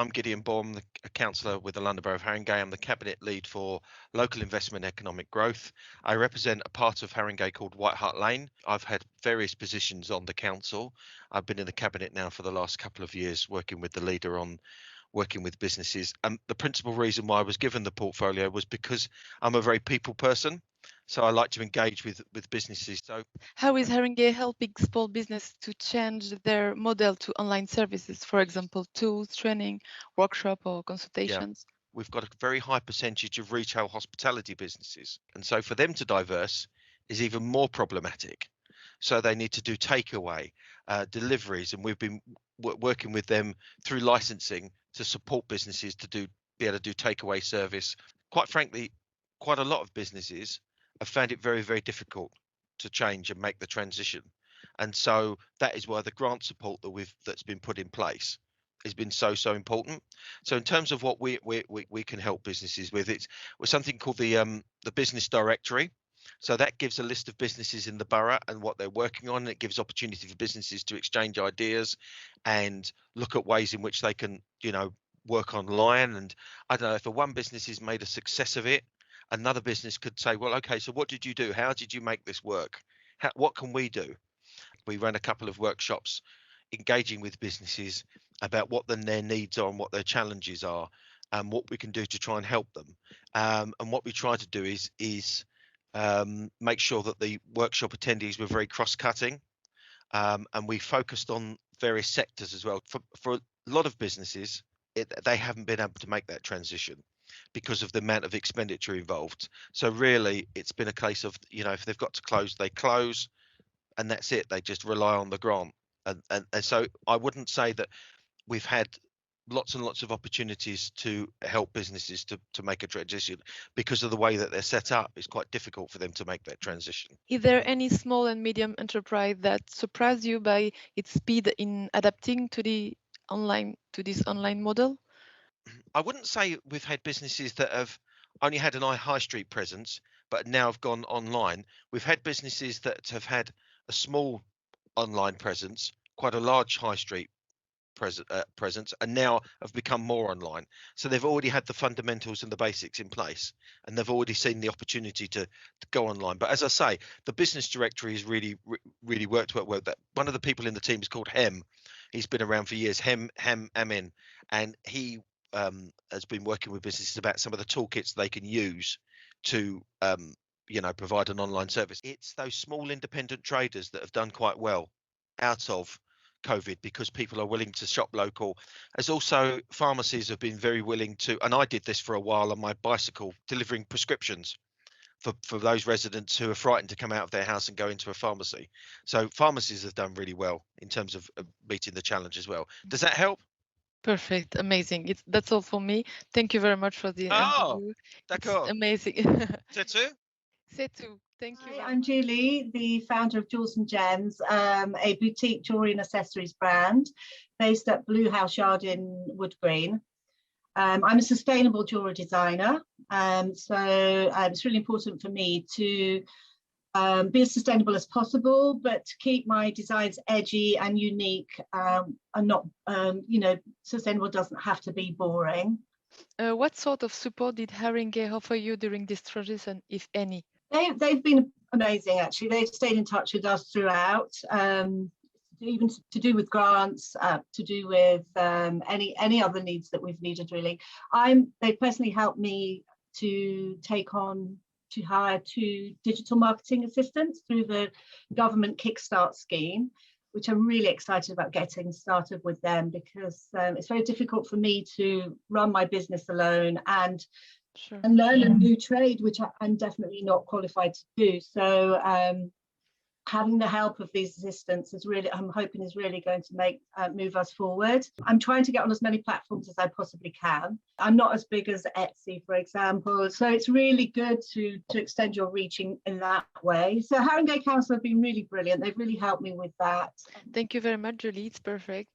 I'm Gideon Baum, a councillor with the London Borough of Haringey. I'm the cabinet lead for local investment and economic growth. I represent a part of Haringey called White Hart Lane. I've had various positions on the council. I've been in the cabinet now for the last couple of years, working with the leader on working with businesses. The principal reason why I was given the portfolio was because I'm a very people person. So I like to engage with businesses. So How is Haringey helping small business to change their model to online services, for example, tools, training, workshop or yeah, consultations? we've got a very high percentage of retail hospitality businesses. And so for them to diverse is even more problematic. So they need to do takeaway, deliveries, and we've been working with them through licensing to support businesses to be able to do takeaway service. Quite frankly, quite a lot of businesses have found it very, very difficult to change and make the transition. And so that is why the grant support that's been put in place has been so important. So in terms of what we can help businesses with, it's something called the business directory. So that gives a list of businesses in the borough and what they're working on. It gives opportunity for businesses to exchange ideas and look at ways in which they can, work online. And I don't know, if one business has made a success of it, another business could say, well, okay, so what did you do? How did you make this work? What can we do? We ran a couple of workshops engaging with businesses about what their needs are and what their challenges are, and what we can do to try and help them. And what we try to do is make sure that the workshop attendees were very cross-cutting, and we focused on various sectors as well. For a lot of businesses, they haven't been able to make that transition because of the amount of expenditure involved. So really, it's been a case of, if they've got to close, they close, and that's it. They just rely on the grant. And so I wouldn't say that we've had lots and lots of opportunities to help businesses to make a transition, because of the way that they're set up. It's quite difficult for them to make that transition. Is there any small and medium enterprise that surprised you by its speed in adapting to this online model? I wouldn't say we've had businesses that have only had an high street presence, but now have gone online. We've had businesses that have had a small online presence, quite a large high street presence, and now have become more online. So they've already had the fundamentals and the basics in place, and they've already seen the opportunity to go online. But as I say, the business directory has really worked well. That one of the people in the team is called Hem. He's been around for years, Hem Amin, and he has been working with businesses about some of the toolkits they can use to provide an online service. It's those small independent traders that have done quite well out of COVID, because people are willing to shop local. As also pharmacies have been very willing to, and I did this for a while on my bicycle, delivering prescriptions for those residents who are frightened to come out of their house and go into a pharmacy. So pharmacies have done really well in terms of meeting the challenge as well. Does that help? Perfect, amazing. That's all for me. Thank you very much for the interview. It's D'accord. amazing. C'est tout? C'est tout. Thank you Hi, very I'm much. Julie, the founder of Jewels and Gems, a boutique jewellery and accessories brand based at Blue House Yard in Wood Green. I'm a sustainable jewellery designer, so it's really important for me to be as sustainable as possible, but to keep my designs edgy and unique, and not, sustainable doesn't have to be boring. What sort of support did Haringey offer you during this transition, if any? They've been amazing, actually. They've stayed in touch with us throughout, even to do with grants, to do with any other needs that we've needed, really. They personally helped me to hire 2 digital marketing assistants through the government Kickstart scheme, which I'm really excited about getting started with them, because it's very difficult for me to run my business alone and learn a new trade, which I'm definitely not qualified to do. So having the help of these assistants I'm hoping is really going to move us forward. I'm trying to get on as many platforms as I possibly can. I'm not as big as Etsy, for example, so it's really good to extend your reaching in that way. So Haringey Council have been really brilliant. They've really helped me with that. Thank you very much, Julie. It's perfect.